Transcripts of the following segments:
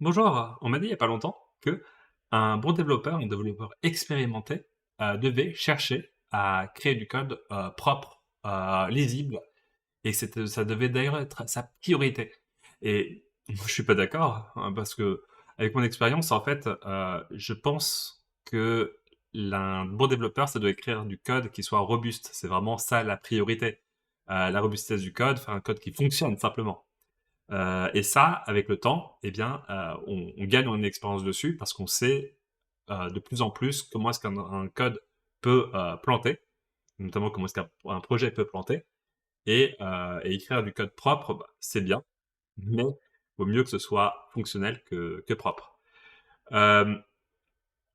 Bonjour, on m'a dit il y a pas longtemps que un bon développeur, un développeur expérimenté, devait chercher à créer du code, propre, lisible et ça devait d'ailleurs être sa priorité et moi je suis pas d'accord, hein, parce qu'avec mon expérience, en fait, je pense que un bon développeur, ça doit écrire du code qui soit robuste. C'est vraiment ça la priorité, la robustesse du code, faire un code qui fonctionne simplement. Et ça, avec le temps, eh bien, on gagne en expérience dessus parce qu'on sait, de plus en plus comment est-ce qu'un code peut, planter, notamment comment est-ce qu'un projet peut planter et écrire du code propre, bah, c'est bien, mais vaut mieux que ce soit fonctionnel que propre. Hem,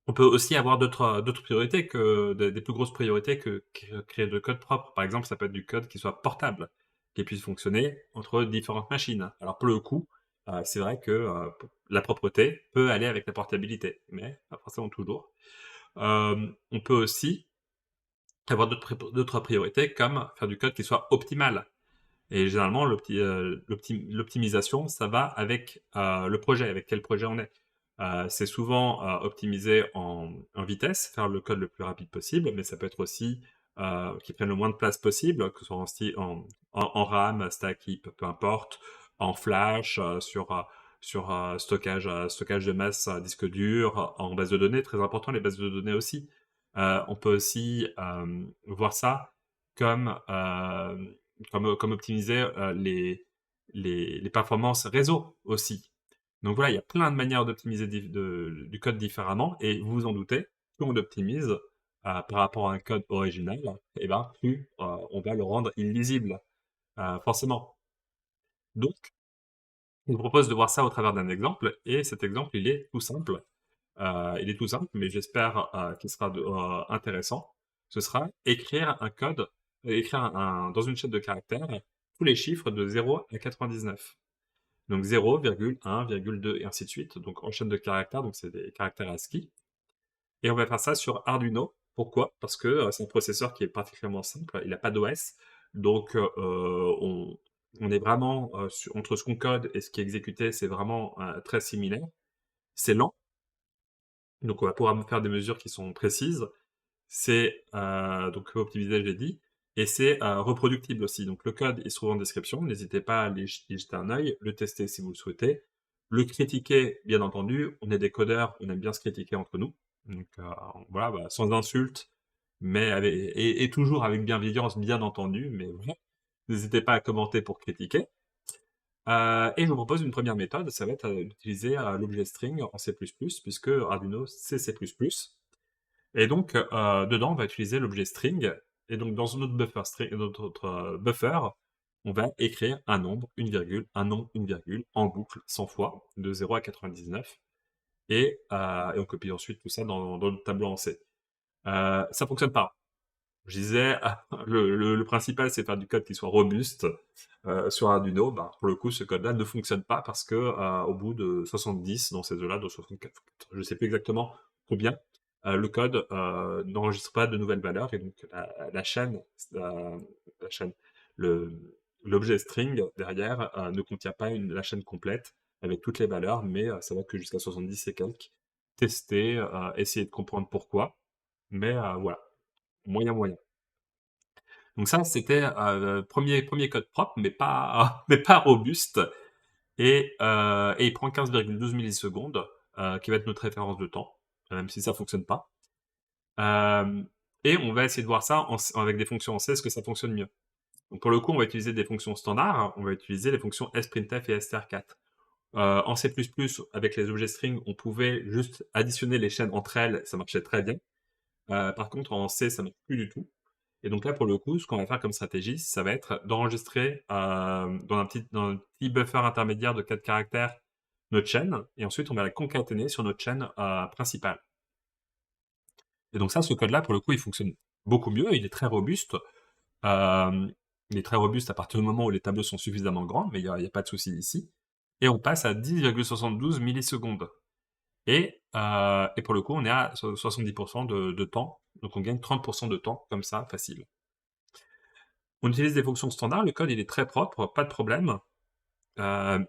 on peut aussi avoir d'autres priorités que des plus grosses priorités que créer de code propre. Par exemple, ça peut être du code qui soit portable, qui puisse fonctionner entre différentes machines. Alors pour le coup, c'est vrai que, la propreté peut aller avec la portabilité, mais pas forcément toujours. On peut aussi avoir d'autres priorités comme faire du code qui soit optimal et généralement l'optimisation, ça va avec, le projet, avec quel projet on est. C'est souvent, optimisé en vitesse, faire le code le plus rapide possible, mais ça peut être aussi, qu'il prenne le moins de place possible, que ce soit en RAM, stack, heap, peu importe, en flash, sur stockage de masse, disque dur, en base de données, très important les bases de données aussi. On peut aussi, voir ça comme, comme optimiser, les performances réseau aussi. Donc voilà, il y a plein de manières d'optimiser du code différemment et vous vous en doutez, plus on optimise, par rapport à un code original et ben, plus, on va le rendre illisible, forcément. Donc, je vous propose de voir ça au travers d'un exemple et cet exemple, il est tout simple, mais j'espère, qu'il sera intéressant. Ce sera écrire un code, écrire dans une chaîne de caractères, tous les chiffres de 0 à 99. Donc 0, 1, 2 et ainsi de suite. Donc en chaîne de caractères, donc c'est des caractères ASCII. Et on va faire ça sur Arduino. Pourquoi? Parce que c'est un processeur qui est particulièrement simple, il n'a pas d'OS. Donc on est vraiment entre ce qu'on code et ce qui est exécuté, c'est vraiment très similaire. C'est lent, donc on va pouvoir faire des mesures qui sont précises. C'est donc optimisé, je l'ai dit, et c'est reproductible aussi. Donc le code, il se trouve en description. N'hésitez pas à aller y jeter un œil, le tester si vous le souhaitez. Le critiquer, bien entendu. On est des codeurs, on aime bien se critiquer entre nous. Donc voilà, bah, sans insulte, mais et toujours avec bienveillance, bien entendu. Mais voilà, n'hésitez pas à commenter pour critiquer. Et je vous propose une première méthode, ça va être d'utiliser l'objet string en C++, puisque Arduino, c'est C++. Et donc, dedans, on va utiliser l'objet string et donc dans notre buffer, on va écrire un nombre, une virgule, un nom, une virgule, en boucle 100 fois, de 0 à 99 et on copie ensuite tout ça dans le tableau en C. Ça fonctionne pas. Je disais, le principal, c'est faire du code qui soit robuste, sur Arduino. Bah, pour le coup, ce code-là ne fonctionne pas parce que, au bout de 70 dans ces eaux-là, de 64, je ne sais plus exactement combien, le code, n'enregistre pas de nouvelles valeurs et donc la chaîne, le l'objet string derrière, ne contient pas la chaîne complète avec toutes les valeurs, mais, ça va que jusqu'à 70 et quelques. Tester, essayer de comprendre pourquoi, mais, voilà, moyen. Donc ça, c'était, 1er code propre, mais pas mais pas robuste et il prend 15,12 millisecondes, qui va être notre référence de temps, même si ça fonctionne pas. Hem et on va essayer de voir ça avec des fonctions en C, est-ce que ça fonctionne mieux? Donc pour le coup, on va utiliser des fonctions standards, on va utiliser les fonctions sprintf et str4. En C++, avec les objets string, on pouvait juste additionner les chaînes entre elles, ça marchait très bien. Par contre, en C, ça marche plus du tout. Et donc là, pour le coup, ce qu'on va faire comme stratégie, ça va être d'enregistrer, dans un petit buffer intermédiaire de 4 caractères notre chaîne et ensuite on va la concaténer sur notre chaîne, principale. Et donc ça, ce code-là, pour le coup, il fonctionne beaucoup mieux, il est très robuste. Hem, il est très robuste à partir du moment où les tableaux sont suffisamment grands, mais il y a pas de souci ici. Et on passe à 10,72 millisecondes. Et pour le coup, on est à 70 de temps, donc on gagne 30 de temps comme ça, facile. On utilise des fonctions standards, le code il est très propre, pas de problème. Heu,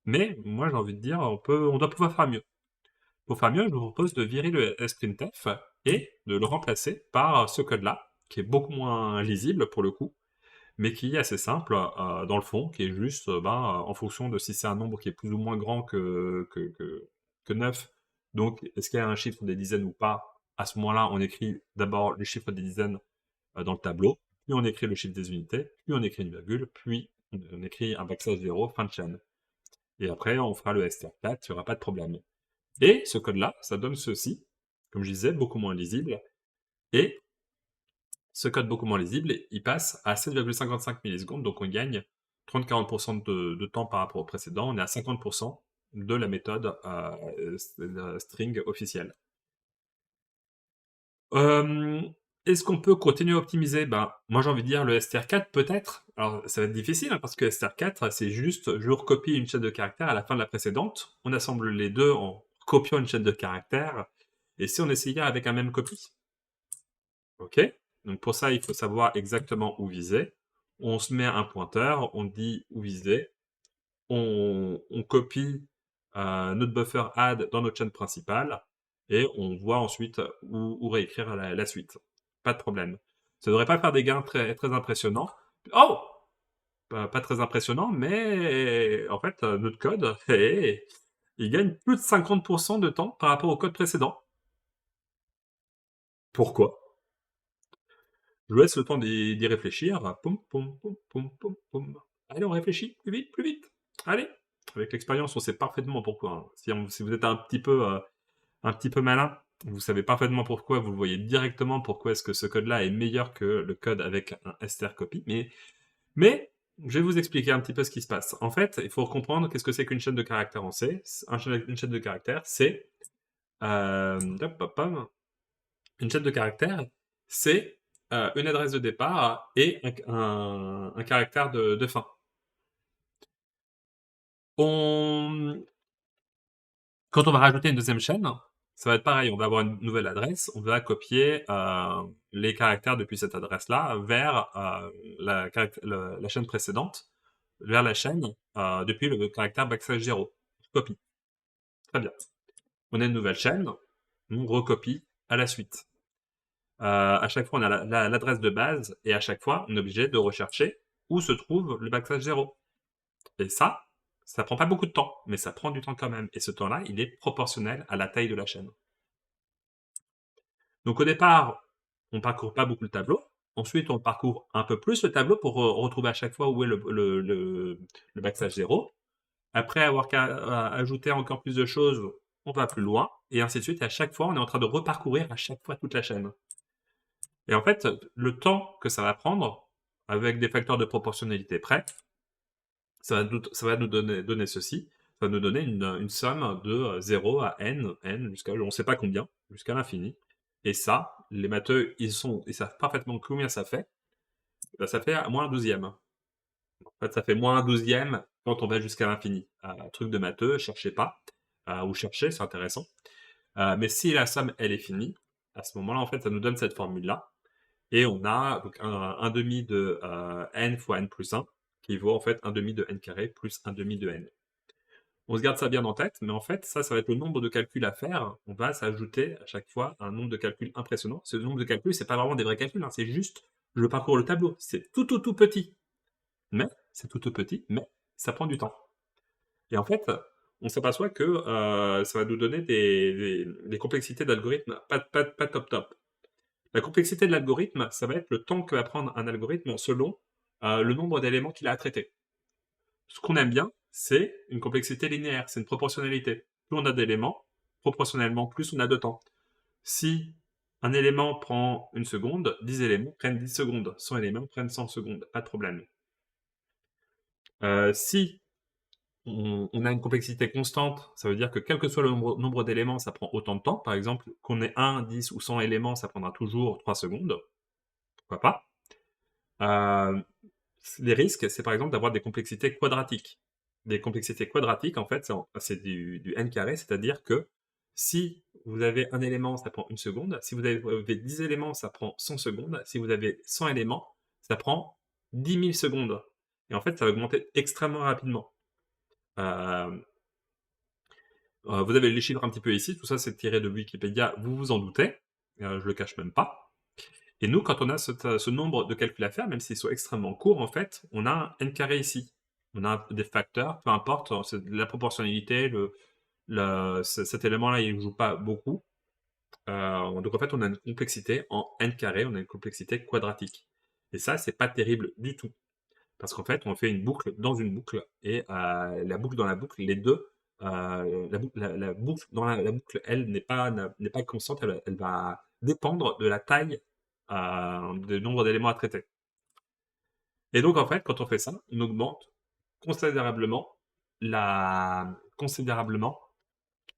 Mais moi, j'ai envie de dire, on doit pouvoir faire mieux. Pour faire mieux, je vous propose de virer le sprintf et de le remplacer par ce code-là, qui est beaucoup moins lisible pour le coup, mais qui est assez simple dans le fond, qui est juste en fonction de si c'est un nombre qui est plus ou moins grand que 9, donc est-ce qu'il y a un chiffre des dizaines ou pas, à ce moment-là, on écrit d'abord le chiffre des dizaines dans le tableau, puis on écrit le chiffre des unités, puis on écrit une virgule, puis on écrit un backslash 0, fin de chaîne. Et après, on fera le str4, il n'y aura pas de problème. Et ce code-là, ça donne ceci, comme je disais, beaucoup moins lisible, et ce code beaucoup moins lisible, il passe à 7,55 millisecondes, donc on gagne 30-40% de temps par rapport au précédent, on est à 50% de la méthode string officielle. Est-ce qu'on peut continuer à optimiser? Ben, moi j'ai envie de dire le str4 peut-être. Alors ça va être difficile parce que str4 c'est juste je recopie une chaîne de caractères à la fin de la précédente, on assemble les deux en copiant une chaîne de caractères, et si on essayait avec un même copie? Ok? Donc pour ça il faut savoir exactement où viser. On se met un pointeur, on dit où viser, on copie notre buffer add dans notre chaîne principale et on voit ensuite où réécrire la suite. Pas de problème. Ça ne devrait pas faire des gains très, très impressionnants. Oh! Pas très impressionnant, mais en fait, notre code, il gagne plus de 50% de temps par rapport au code précédent. Pourquoi? Je vous laisse le temps d'y réfléchir. Poum, poum, poum, poum, poum, poum. Allez, on réfléchit. Plus vite, plus vite. Allez. Avec l'expérience, on sait parfaitement pourquoi, hein. Si vous êtes un petit peu malin, vous savez parfaitement pourquoi, vous le voyez directement pourquoi est-ce que ce code-là est meilleur que le code avec un strcopy. Mais je vais vous expliquer un petit peu ce qui se passe. En fait, il faut comprendre qu'est-ce que c'est qu'une chaîne de caractères en C. Une chaîne de caractères, c'est... hop, hop, hop. Une chaîne de caractères, c'est une adresse de départ et un caractère de fin. Quand on va rajouter une deuxième chaîne, ça va être pareil. On va avoir une nouvelle adresse, on va copier les caractères depuis cette adresse-là vers la chaîne précédente, vers la chaîne depuis le caractère backslash 0. Copie. Très bien. On a une nouvelle chaîne, on recopie à la suite. À chaque fois, on a l'adresse de base et à chaque fois, on est obligé de rechercher où se trouve le backslash 0. Et ça prend pas beaucoup de temps, mais ça prend du temps quand même. Et ce temps-là, il est proportionnel à la taille de la chaîne. Donc au départ, on parcourt pas beaucoup le tableau. Ensuite, on parcourt un peu plus le tableau pour retrouver à chaque fois où est le backslash 0. Après avoir ajouté encore plus de choses, on va plus loin, et ainsi de suite. Et à chaque fois, on est en train de reparcourir à chaque fois toute la chaîne. Et en fait, le temps que ça va prendre, avec des facteurs de proportionnalité près, ça va nous donner ceci. Ça va nous donner une somme de 0 à n jusqu'à on ne sait pas combien, jusqu'à l'infini. Et ça, les matheux, ils savent parfaitement combien ça fait. Ben, ça fait moins un douzième. En fait, ça fait moins un douzième quand on va jusqu'à l'infini. Truc de matheux, cherchez pas. Ou cherchez, c'est intéressant. Mais si la somme, elle est finie, à ce moment-là, en fait, ça nous donne cette formule-là. Et on a donc un demi de n fois n plus 1, qui vaut en fait un demi de n carré plus un demi de n. On se garde ça bien en tête, mais en fait, ça va être le nombre de calculs à faire. On va s'ajouter à chaque fois un nombre de calculs impressionnant. Ce nombre de calculs, c'est pas vraiment des vrais calculs, hein, c'est juste je parcours le tableau. C'est tout petit. Mais, c'est tout petit, mais ça prend du temps. Et en fait, on s'aperçoit que ça va nous donner des complexités d'algorithmes pas top. La complexité de l'algorithme, ça va être le temps que va prendre un algorithme selon le nombre d'éléments qu'il a à traiter. Ce qu'on aime bien, c'est une complexité linéaire, c'est une proportionnalité. Plus on a d'éléments, proportionnellement, plus on a de temps. Si un élément prend une seconde, 10 éléments prennent 10 secondes. 100 éléments prennent 100 secondes. Pas de problème. Si on a une complexité constante, ça veut dire que quel que soit le nombre d'éléments, ça prend autant de temps. Par exemple, qu'on ait 1, 10 ou 100 éléments, ça prendra toujours 3 secondes. Pourquoi pas? Les risques, c'est par exemple d'avoir des complexités quadratiques. Des complexités quadratiques, en fait, c'est du n carré, c'est-à-dire que si vous avez un élément, ça prend une seconde. Si vous avez 10 éléments, ça prend 100 secondes. Si vous avez 100 éléments, ça prend 10 000 secondes. Et en fait, ça va augmenter extrêmement rapidement. Euh, vous avez les chiffres un petit peu ici, tout ça c'est tiré de Wikipédia, vous vous en doutez, je le cache même pas. Et nous, quand on a ce nombre de calculs à faire, même s'ils sont extrêmement courts, en fait, on a un n carré ici. On a des facteurs, peu importe, c'est la proportionnalité, cet élément-là, il ne joue pas beaucoup. Donc en fait, on a une complexité en n carré, on a une complexité quadratique. Et ça, c'est pas terrible du tout. Parce qu'en fait, on fait une boucle dans une boucle, et la boucle dans la boucle, les deux, la boucle dans la boucle, elle, n'est pas constante, elle va dépendre de la taille du nombre d'éléments à traiter. Et donc, en fait, quand on fait ça, on augmente considérablement, considérablement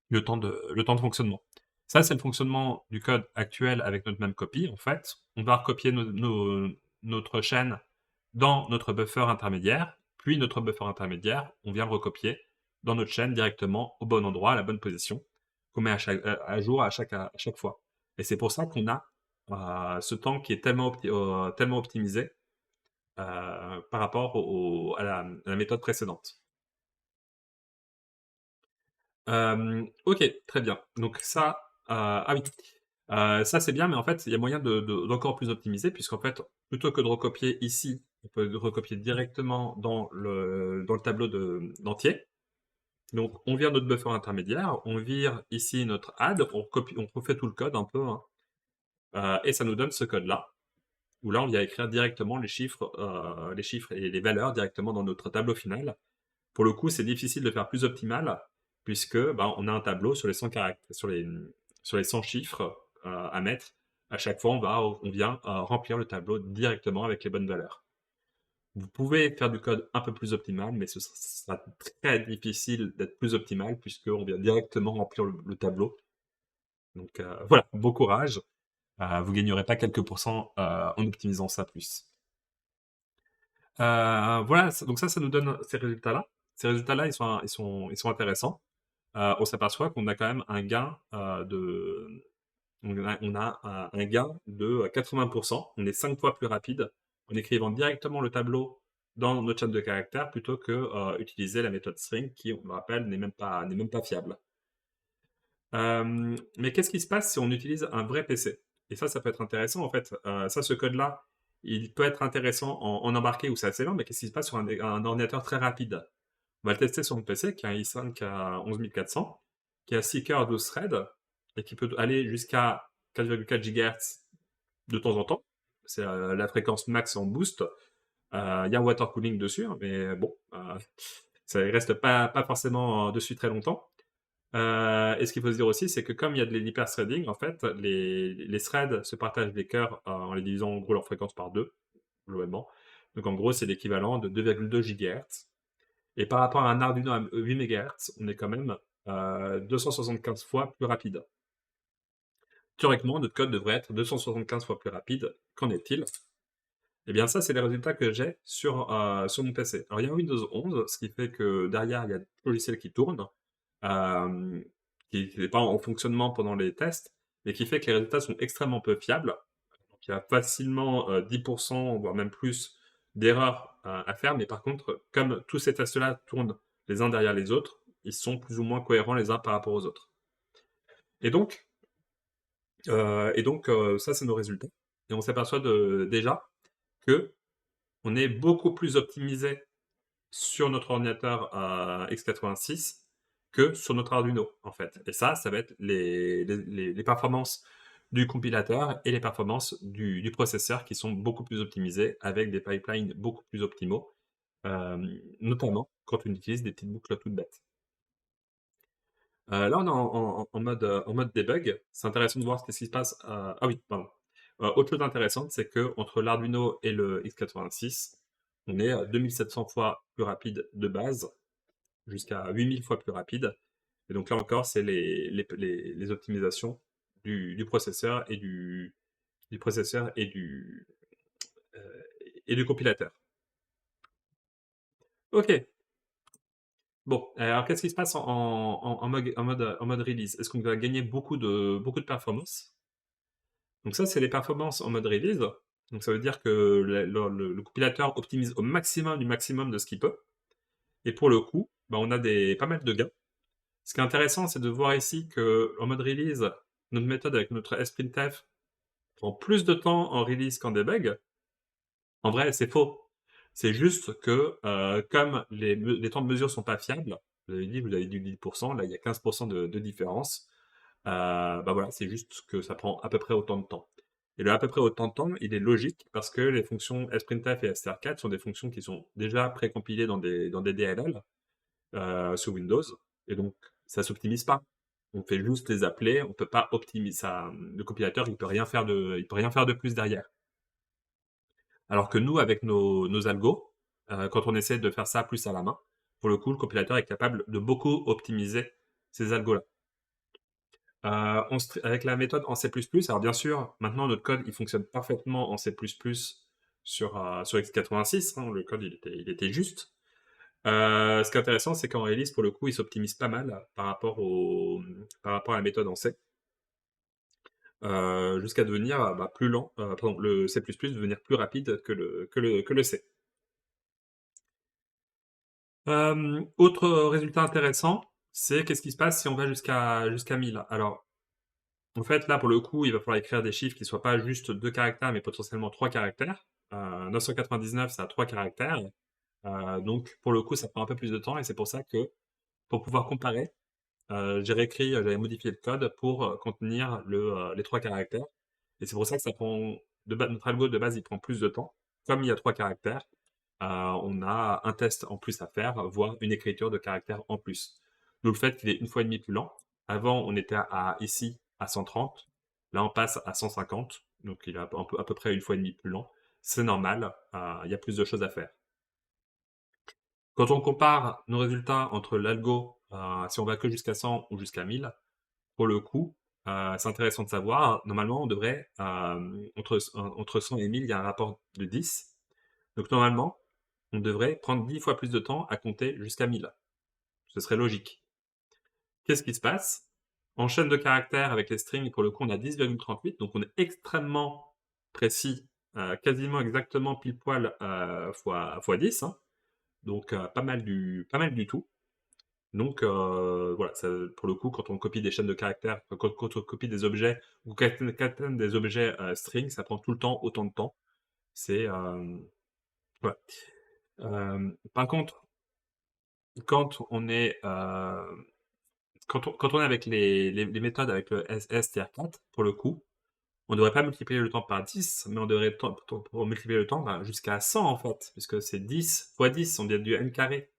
le temps de fonctionnement. Ça, c'est le fonctionnement du code actuel avec notre même copie. En fait, on va recopier notre chaîne dans notre buffer intermédiaire, puis notre buffer intermédiaire, on vient le recopier dans notre chaîne directement au bon endroit, à la bonne position, qu'on met à jour à chaque fois. Et c'est pour ça qu'on a ce temps qui est tellement optimisé par rapport à la méthode précédente. Ok, très bien. Donc ça, ah oui, ça c'est bien, mais en fait, il y a moyen d'encore plus optimiser, puisqu'en fait, plutôt que de recopier ici, on peut le recopier directement dans le tableau d'entier. Donc, on vire notre buffer intermédiaire, on vire ici notre add, on refait tout le code un peu, hein, et ça nous donne ce code-là, où là, on vient écrire directement les chiffres et les valeurs directement dans notre tableau final. Pour le coup, c'est difficile de faire plus optimal, puisque bah, on a un tableau sur les 100 caractères, sur les 100 chiffres à mettre. À chaque fois, on vient remplir le tableau directement avec les bonnes valeurs. Vous pouvez faire du code un peu plus optimal, mais ce sera très difficile d'être plus optimal, puisqu'on vient directement remplir le tableau. Donc voilà, bon courage. Vous gagnerez pas quelques pourcents en optimisant ça plus. Voilà, donc ça nous donne ces résultats-là. Ces résultats-là, ils sont intéressants. On s'aperçoit qu'on a quand même un gain on a un gain de 80%. On est 5 fois plus rapide en écrivant directement le tableau dans notre chaîne de caractères plutôt que utiliser la méthode string qui, on le rappelle, n'est même pas fiable. Mais qu'est-ce qui se passe si on utilise un vrai PC? Et ça peut être intéressant en fait. Ce code-là, il peut être intéressant en embarqué où c'est assez lent, mais qu'est-ce qui se passe sur un ordinateur très rapide? On va le tester sur mon PC qui a un i5 à 11400, qui a 6 cœurs, 12 threads, et qui peut aller jusqu'à 4,4 GHz de temps en temps. C'est la fréquence max en boost. Il y a un water cooling dessus, hein, mais bon, ça ne reste pas forcément dessus très longtemps. Et ce qu'il faut se dire aussi, c'est que comme il y a de l'hyper-threading, en fait, les threads se partagent des cœurs en les divisant en gros leur fréquence par 2, globalement. Donc en gros, c'est l'équivalent de 2,2 GHz. Et par rapport à un Arduino à 8 MHz, on est quand même 275 fois plus rapide. Théoriquement, notre code devrait être 275 fois plus rapide. Qu'en est-il? Eh bien, ça, c'est les résultats que j'ai sur mon PC. Alors, il y a un Windows 11, ce qui fait que derrière, il y a des logiciels qui tournent, euh, qui n'est pas en fonctionnement pendant les tests, et qui fait que les résultats sont extrêmement peu fiables. Donc, il y a facilement 10%, voire même plus, d'erreurs à faire, mais par contre, comme tous ces tests-là tournent les uns derrière les autres, ils sont plus ou moins cohérents les uns par rapport aux autres. Et donc, ça, c'est nos résultats. Et on s'aperçoit déjà que on est beaucoup plus optimisé sur notre ordinateur x86 que sur notre Arduino, en fait. Et ça va être les performances du compilateur et les performances du processeur qui sont beaucoup plus optimisées avec des pipelines beaucoup plus optimaux, notamment quand on utilise des petites boucles toutes bêtes. Là, on est en mode debug. C'est intéressant de voir ce qui se passe. Ah oui, pardon. Autre chose intéressante, c'est que entre l'Arduino et le x86, on est à 2700 fois plus rapide de base, jusqu'à 8000 fois plus rapide. Et donc là encore, c'est les optimisations du processeur du processeur euh, et du compilateur. Ok. Bon, alors qu'est-ce qui se passe en mode release? Est-ce qu'on va gagner beaucoup de performance? Donc ça, c'est les performances en mode release. Donc ça veut dire que le compilateur optimise au maximum du maximum de ce qu'il peut. Et pour le coup, bah, on a pas mal de gains. Ce qui est intéressant, c'est de voir ici qu'en mode release, notre méthode avec notre sprintf prend plus de temps en release qu'en debug. En vrai, c'est faux. C'est juste que, comme les temps de mesure sont pas fiables, vous avez dit 10%, là, il y a 15% de différence. Bah, voilà, c'est juste que ça prend à peu près autant de temps. Et le à peu près autant de temps, il est logique parce que les fonctions sprintf et str4 sont des fonctions qui sont déjà précompilées dans des DLL, sous Windows, et donc ça s'optimise pas. On fait juste les appeler, on peut pas optimiser ça. Le compilateur, il peut rien faire de plus derrière. Alors que nous, avec nos algos, quand on essaie de faire ça plus à la main, pour le coup, le compilateur est capable de beaucoup optimiser ces algos-là. Avec la méthode en C++, alors bien sûr, maintenant notre code il fonctionne parfaitement en C++ sur x86, hein, le code il était juste. Ce qui est intéressant, c'est qu'en release, pour le coup, il s'optimise pas mal par rapport à la méthode en C, jusqu'à devenir plus lent, pardon, le C++ devenir plus rapide que le C. Autre résultat intéressant, c'est qu'est-ce qui se passe si on va jusqu'à 1000. Alors, en fait, là, pour le coup, il va falloir écrire des chiffres qui soient pas juste 2 caractères, mais potentiellement 3 caractères. 999, ça a 3 caractères. Donc, pour le coup, ça prend un peu plus de temps, et c'est pour ça que, pour pouvoir comparer, j'avais modifié le code pour contenir les 3 caractères. Et c'est pour ça que ça prend, notre algo de base, il prend plus de temps. Comme il y a 3 caractères, on a un test en plus à faire, voire une écriture de caractères en plus. Donc le fait qu'il est une fois et demi plus lent. Avant, on était ici à 130. Là, on passe à 150. Donc il est à peu près une fois et demi plus lent. C'est normal. Il y a plus de choses à faire. Quand on compare nos résultats entre l'algo, si on va que jusqu'à 100 ou jusqu'à 1000, pour le coup, c'est intéressant de savoir. Normalement, on devrait, entre 100 et 1000, il y a un rapport de 10. Donc normalement, on devrait prendre 10 fois plus de temps à compter jusqu'à 1000. Ce serait logique. Qu'est-ce qui se passe? En chaîne de caractères avec les strings, pour le coup, on a 10,38, donc on est extrêmement précis, quasiment exactement pile poil fois 10, hein. Donc pas mal du tout. Donc voilà, pour le coup, quand on copie des chaînes de caractères, quand on copie des objets ou concaténe des objets string, ça prend tout le temps autant de temps. C'est voilà. Par contre, quand on est quand on est avec les méthodes avec le STR4, pour le coup, on ne devrait pas multiplier le temps par 10, mais on devrait pour multiplier le temps jusqu'à 100 en fait, puisque c'est 10 fois 10, on vient du n carré.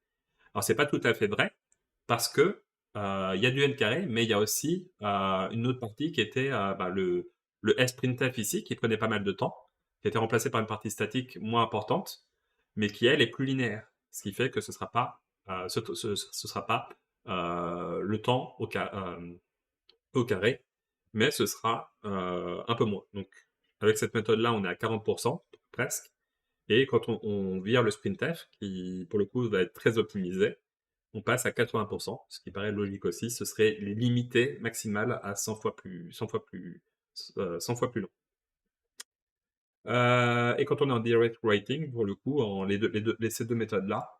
Alors c'est pas tout à fait vrai, parce que il y a du n carré, mais il y a aussi une autre partie qui était le sprintf ici, qui prenait pas mal de temps, qui a été remplacé par une partie statique moins importante, mais qui elle est plus linéaire, ce qui fait que ce sera pas le temps au carré, mais ce sera un peu moins. Donc avec cette méthode-là, on est à 40% presque, et quand on vire le sprintf, qui pour le coup va être très optimisé, on passe à 80%, ce qui paraît logique aussi. Ce serait les limités maximales à 100 fois plus, 100 fois plus, 100 fois plus long. Et quand on est en direct writing, pour le coup, ces deux méthodes-là,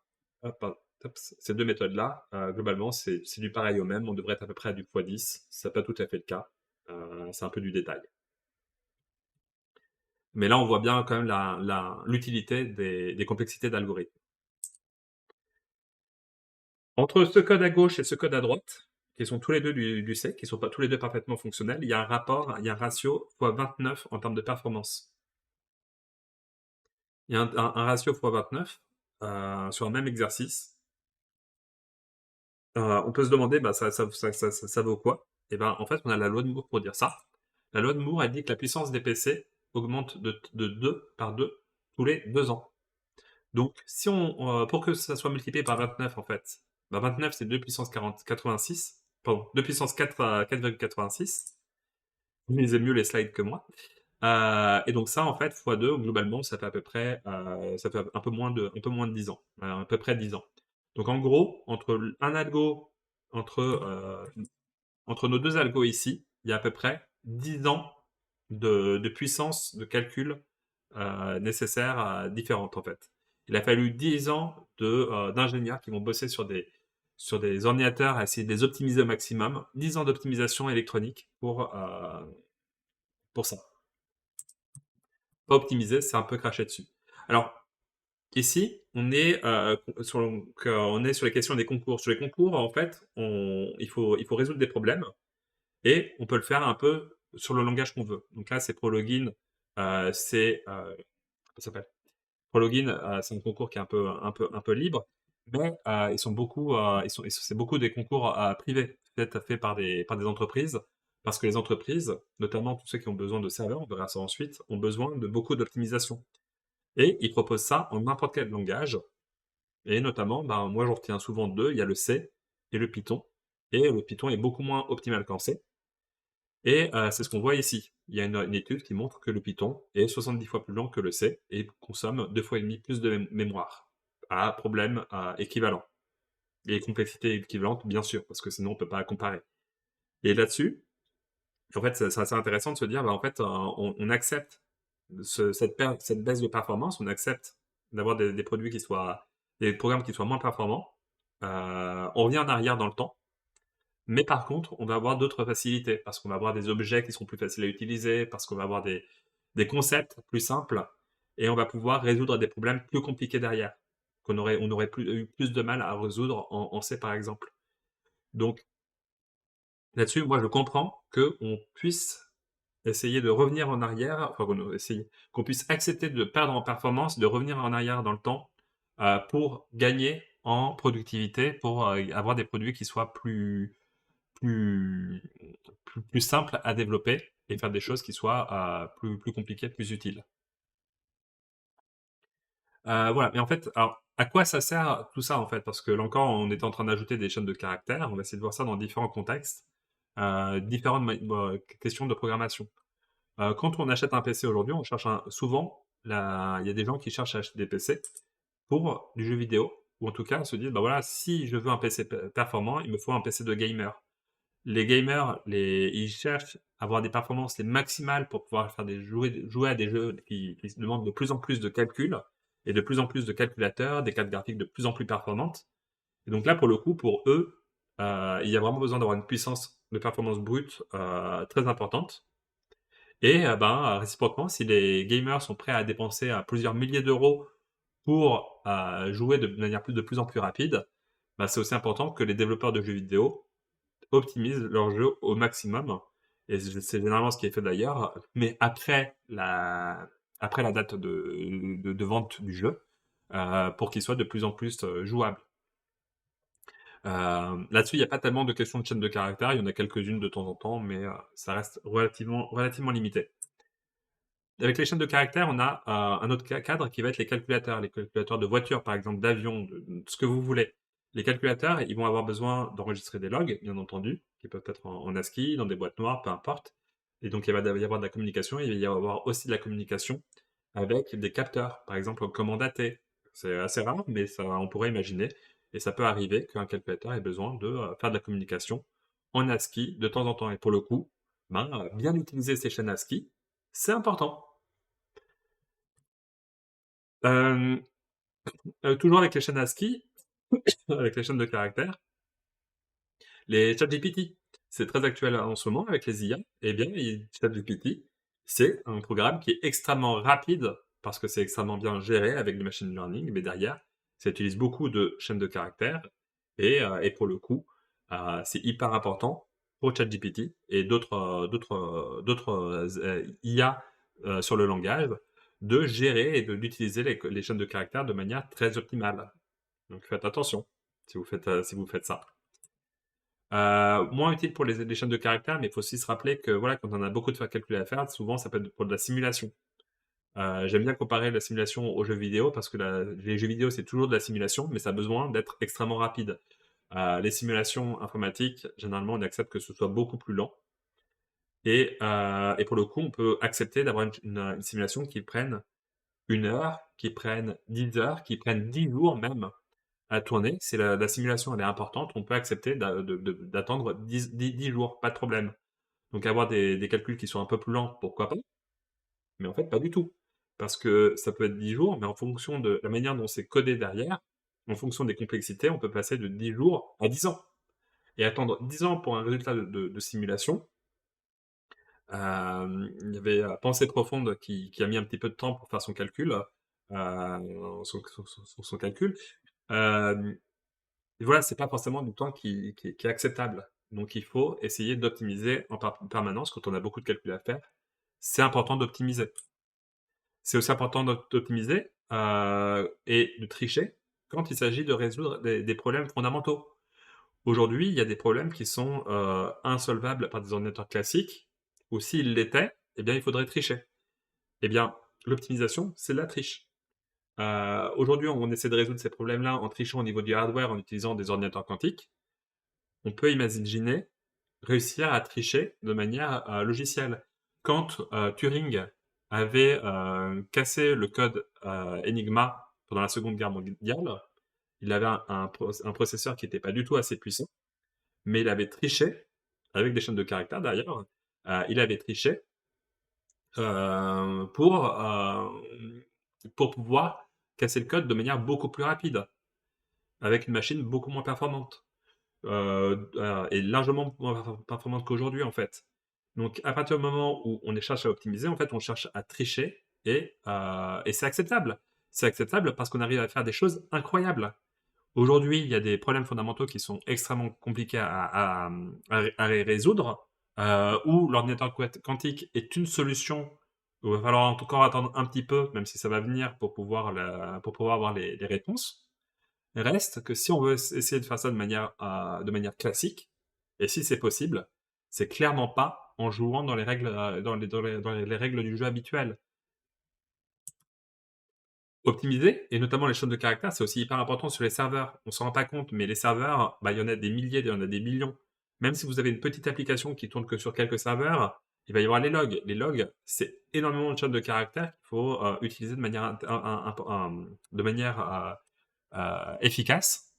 ces deux méthodes-là, globalement, c'est du pareil au même. On devrait être à peu près à du x10. C'est pas tout à fait le cas. C'est un peu du détail. Mais là, on voit bien quand même l'utilité des complexités d'algorithmes. Entre ce code à gauche et ce code à droite, qui sont tous les deux du C, qui ne sont pas tous les deux parfaitement fonctionnels, il y a un ratio x 29 en termes de performance. Il y a un ratio x 29 sur un même exercice. On peut se demander, ça vaut quoi? Et ben, en fait, on a la loi de Moore pour dire ça. La loi de Moore, elle dit que la puissance des PC augmente de 2 par 2 tous les 2 ans. Donc, pour que ça soit multiplié par 29, en fait, 29, c'est 2 puissance 86, pardon, 2 puissance 4,86. Vous lisez mieux les slides que moi. Et donc ça, en fait, x2, globalement, ça fait à peu près, ça fait un peu moins de 10 ans, à peu près 10 ans. Donc en gros, entre, euh, entre nos deux algos ici, il y a à peu près 10 ans de puissance de calcul nécessaires différentes, en fait. Il a fallu 10 ans d'ingénieurs qui vont bosser sur sur des ordinateurs à essayer de les optimiser au maximum. 10 ans d'optimisation électronique pour ça. Pas optimiser, c'est un peu cracher dessus. Alors, ici, on est sur les questions des concours. Sur les concours, en fait, il faut résoudre des problèmes et on peut le faire un peu sur le langage qu'on veut. Donc là, c'est Prologin, comment ça s'appelle? Prologin, c'est un concours qui est un peu libre, mais ils sont beaucoup, c'est beaucoup des concours privés, peut-être faits par des entreprises, parce que les entreprises, notamment tous ceux qui ont besoin de serveurs, on verra ça ensuite, ont besoin de beaucoup d'optimisation. Et ils proposent ça en n'importe quel langage. Et notamment, ben, moi j'en retiens souvent deux, il y a le C et le Python. Et le Python est beaucoup moins optimal qu'en C. Et c'est ce qu'on voit ici. Il y a une étude qui montre que le Python est 70 fois plus lent que le C et consomme 2 fois et demi plus de mémoire, à problème équivalent. Et complexité équivalente, bien sûr, parce que sinon on ne peut pas comparer. Et là-dessus, en fait, c'est assez intéressant de se dire, bah, en fait, on accepte cette baisse de performance, on accepte d'avoir des produits des programmes qui soient moins performants. On revient en arrière dans le temps, mais par contre, on va avoir d'autres facilités parce qu'on va avoir des objets qui seront plus faciles à utiliser, parce qu'on va avoir des concepts plus simples et on va pouvoir résoudre des problèmes plus compliqués derrière, on aurait eu plus de mal à résoudre en C par exemple. Donc là-dessus, moi je comprends qu'on puisse essayer de revenir en arrière, enfin qu'on puisse accepter de perdre en performance, de revenir en arrière dans le temps pour gagner en productivité, pour avoir des produits qui soient plus, plus simples à développer et faire des choses qui soient plus compliquées, plus utiles. Voilà, mais en fait, alors, à quoi ça sert tout ça en fait? Parce que là encore, on est en train d'ajouter des chaînes de caractères, on va essayer de voir ça dans différents contextes, différentes questions de programmation. Quand on achète un PC aujourd'hui, on cherche souvent, il y a des gens qui cherchent à acheter des PC pour du jeu vidéo, ou en tout cas se disent, bah voilà, si je veux un PC performant, il me faut un PC de gamer. Les gamers, ils cherchent à avoir des performances les maximales pour pouvoir jouer à des jeux qui demandent de plus en plus de calculs et de plus en plus de calculateurs, des cartes graphiques de plus en plus performantes. Et donc là, pour le coup, pour eux, il y a vraiment besoin d'avoir une puissance de performance brute très importante. Et ben, réciproquement, si les gamers sont prêts à dépenser plusieurs milliers d'euros pour jouer de plus en plus rapide, bah, c'est aussi important que les développeurs de jeux vidéo optimisent leur jeu au maximum. Et c'est généralement ce qui est fait d'ailleurs, mais après la date de vente du jeu, pour qu'il soit de plus en plus jouable. Là-dessus, il n'y a pas tellement de questions de chaîne de caractère, il y en a quelques-unes de temps en temps, mais ça reste relativement limité. Avec les chaînes de caractères, on a un autre cadre qui va être les calculateurs de voitures, par exemple, d'avions, de ce que vous voulez. Les calculateurs, ils vont avoir besoin d'enregistrer des logs, bien entendu, qui peuvent être en ASCII, dans des boîtes noires, peu importe. Et donc, il va y avoir de la communication, il va y avoir aussi de la communication avec des capteurs, par exemple, en commande AT. C'est assez rare, mais ça, on pourrait imaginer. Et ça peut arriver qu'un calculateur ait besoin de faire de la communication en ASCII de temps en temps. Et pour le coup, ben, bien utiliser ces chaînes ASCII, c'est important. Euh, Toujours avec les chaînes ASCII, avec les chaînes de caractères, les ChatGPT, c'est très actuel en ce moment avec les IA. Eh bien, ChatGPT, c'est un programme qui est extrêmement rapide parce que c'est extrêmement bien géré avec du machine learning, mais derrière, ça utilise beaucoup de chaînes de caractères et pour le coup, c'est hyper important pour ChatGPT et d'autres IA sur le langage de gérer et d'utiliser les chaînes de caractères de manière très optimale. Donc faites attention si vous faites ça. Moins utile pour les chaînes de caractères, mais il faut aussi se rappeler que voilà, quand on a beaucoup de calculs à faire, souvent ça peut être pour de la simulation. J'aime bien comparer la simulation aux jeux vidéo parce que les jeux vidéo c'est toujours de la simulation, mais ça a besoin d'être extrêmement rapide. Les simulations informatiques, généralement on accepte que ce soit beaucoup plus lent. Et pour le coup, on peut accepter d'avoir une simulation qui prenne 1 heure, qui prenne 10 heures, qui prenne 10 jours même à tourner. Si la simulation elle est importante, on peut accepter d'attendre 10 jours, pas de problème. Donc avoir des calculs qui sont un peu plus lents, pourquoi pas, mais en fait pas du tout. Parce que ça peut être 10 jours, mais en fonction de la manière dont c'est codé derrière, en fonction des complexités, on peut passer de 10 jours à 10 ans. Et attendre 10 ans pour un résultat de simulation, il y avait Pensée profonde qui a mis un petit peu de temps pour faire son calcul, son calcul. Euh, et voilà, c'est pas forcément du temps qui est acceptable. Donc il faut essayer d'optimiser en permanence quand on a beaucoup de calculs à faire. C'est important d'optimiser. C'est aussi important d'optimiser et de tricher quand il s'agit de résoudre des problèmes fondamentaux. Aujourd'hui, il y a des problèmes qui sont insolvables par des ordinateurs classiques, ou s'ils l'étaient, eh bien, il faudrait tricher. Eh bien, l'optimisation, c'est de la triche. Aujourd'hui, on essaie de résoudre ces problèmes-là en trichant au niveau du hardware en utilisant des ordinateurs quantiques. On peut imaginer réussir à tricher de manière logicielle. Quand Turing avait cassé le code Enigma pendant la Seconde Guerre mondiale, il avait un processeur qui n'était pas du tout assez puissant, mais il avait triché, avec des chaînes de caractères d'ailleurs, il avait triché euh, pour, euh, pour pouvoir casser le code de manière beaucoup plus rapide, avec une machine beaucoup moins performante, et largement moins performante qu'aujourd'hui en fait. Donc à partir du moment où on cherche à optimiser, en fait on cherche à tricher, et c'est acceptable. C'est acceptable parce qu'on arrive à faire des choses incroyables. Aujourd'hui, il y a des problèmes fondamentaux qui sont extrêmement compliqués à résoudre, où l'ordinateur quantique est une solution. Il va falloir encore attendre un petit peu, même si ça va venir pour pouvoir avoir les réponses. Reste que si on veut essayer de faire ça de manière classique, et si c'est possible, c'est clairement pas en jouant dans les règles, dans les règles du jeu habituelles. Optimiser, et notamment les chaînes de caractères, c'est aussi hyper important sur les serveurs. On s'en rend pas compte, mais les serveurs, bah, il y en a des milliers, il y en a des millions. Même si vous avez une petite application qui tourne que sur quelques serveurs, il va y avoir les logs. Les logs, c'est énormément de chaînes de caractères qu'il faut utiliser de manière efficace.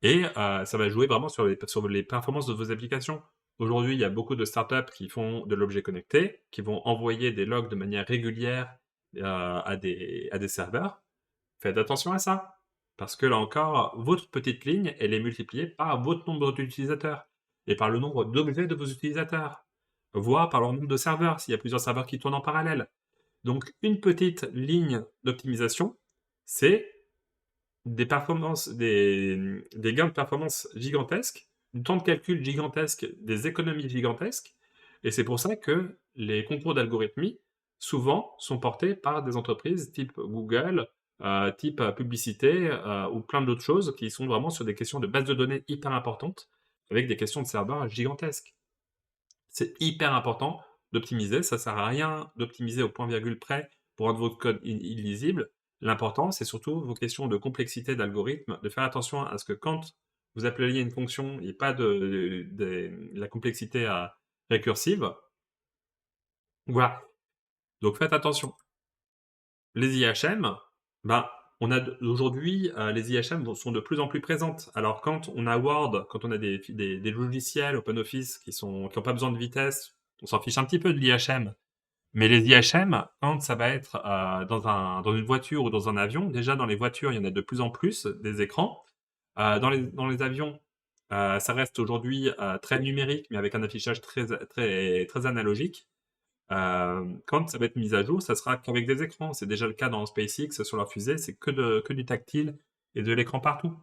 Et ça va jouer vraiment sur les performances de vos applications. Aujourd'hui, il y a beaucoup de startups qui font de l'objet connecté, qui vont envoyer des logs de manière régulière à des serveurs. Faites attention à ça. Parce que là encore, votre petite ligne, elle est multipliée par votre nombre d'utilisateurs et par le nombre d'objets de vos utilisateurs, voire par leur nombre de serveurs, s'il y a plusieurs serveurs qui tournent en parallèle. Donc, une petite ligne d'optimisation, c'est des performances, des gains de performance gigantesques, du temps de calcul gigantesque, des économies gigantesques. Et c'est pour ça que les concours d'algorithmie, souvent, sont portés par des entreprises type Google, type publicité, ou plein d'autres choses qui sont vraiment sur des questions de base de données hyper importantes, avec des questions de serveurs gigantesques. C'est hyper important d'optimiser, ça sert à rien d'optimiser au point virgule près pour rendre votre code illisible. L'important, c'est surtout vos questions de complexité d'algorithme, de faire attention à ce que quand vous appeliez une fonction, il n'y ait pas de la complexité récursive. Voilà. Donc faites attention. Les IHM, ben, aujourd'hui, les IHM sont de plus en plus présentes. Alors quand on a Word, quand on a des logiciels OpenOffice qui n'ont pas besoin de vitesse, on s'en fiche un petit peu de l'IHM. Mais les IHM, quand ça va être dans une voiture ou dans un avion, déjà dans les voitures, il y en a de plus en plus des écrans. Dans les avions, ça reste aujourd'hui très numérique, mais avec un affichage très, très, très analogique. Quand ça va être mis à jour, ça sera qu'avec des écrans. C'est déjà le cas dans SpaceX sur leur fusée, c'est que du tactile et de l'écran partout.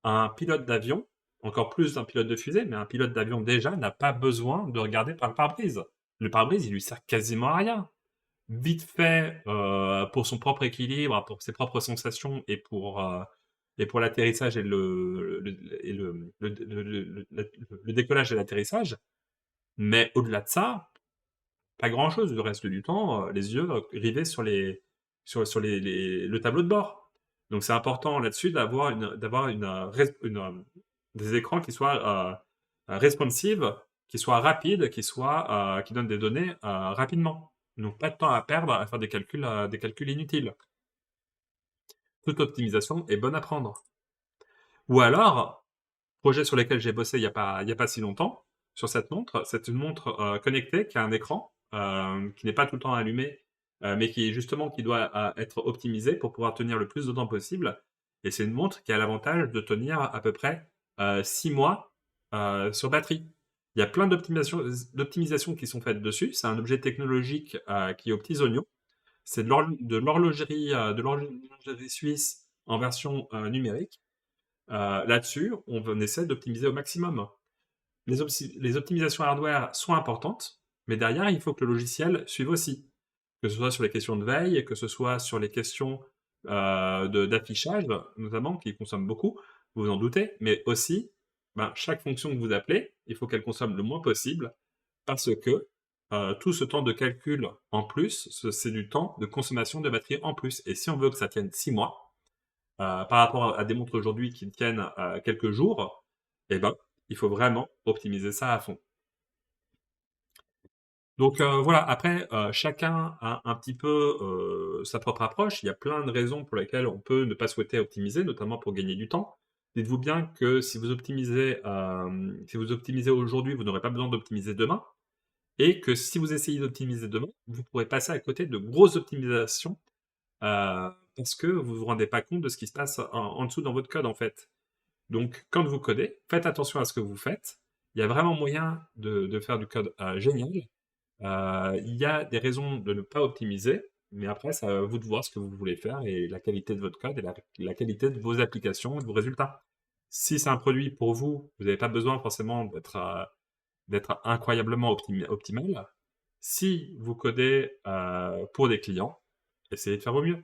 Un pilote d'avion, encore plus d'un pilote de fusée, mais un pilote d'avion déjà n'a pas besoin de regarder par le pare-brise. Le pare-brise, il lui sert quasiment à rien. Vite fait, pour son propre équilibre, pour ses propres sensations et pour l'atterrissage et le décollage et l'atterrissage. Mais au-delà de ça, pas grand-chose. Le reste du temps, les yeux rivés sur le tableau de bord. Donc c'est important là-dessus des écrans qui soient responsive, qui soient rapides, qui donnent des données rapidement. Donc pas de temps à perdre à faire des calculs inutiles. Toute optimisation est bonne à prendre. Ou alors, projet sur lequel j'ai bossé il y a pas si longtemps, sur cette montre. C'est une montre connectée qui a un écran qui n'est pas tout le temps allumé, mais qui doit être optimisé pour pouvoir tenir le plus de temps possible. Et c'est une montre qui a l'avantage de tenir à peu près 6 mois sur batterie. Il y a plein d'optimisations qui sont faites dessus. C'est un objet technologique qui est aux petits oignons. C'est de l'horlogerie suisse en version numérique. Là-dessus, on essaie d'optimiser au maximum. Les optimisations hardware sont importantes, mais derrière, il faut que le logiciel suive aussi. Que ce soit sur les questions de veille, que ce soit sur les questions d'affichage, notamment, qui consomment beaucoup, vous vous en doutez, mais aussi, ben, chaque fonction que vous appelez, il faut qu'elle consomme le moins possible, parce que tout ce temps de calcul en plus, c'est du temps de consommation de batterie en plus. Et si on veut que ça tienne 6 mois, par rapport à des montres aujourd'hui qui tiennent quelques jours, eh ben, il faut vraiment optimiser ça à fond. Donc voilà, après, chacun a un petit peu sa propre approche. Il y a plein de raisons pour lesquelles on peut ne pas souhaiter optimiser, notamment pour gagner du temps. Dites-vous bien que si vous optimisez aujourd'hui, vous n'aurez pas besoin d'optimiser demain, et que si vous essayez d'optimiser demain, vous pourrez passer à côté de grosses optimisations parce que vous vous rendez pas compte de ce qui se passe en dessous dans votre code en fait. Donc quand vous codez, faites attention à ce que vous faites. Il y a vraiment moyen de faire du code génial. Il y a des raisons de ne pas optimiser, mais après, c'est à vous de voir ce que vous voulez faire et la qualité de votre code et la qualité de vos applications et de vos résultats. Si c'est un produit pour vous, vous n'avez pas besoin forcément d'être incroyablement optimal. Si vous codez pour des clients, essayez de faire au mieux.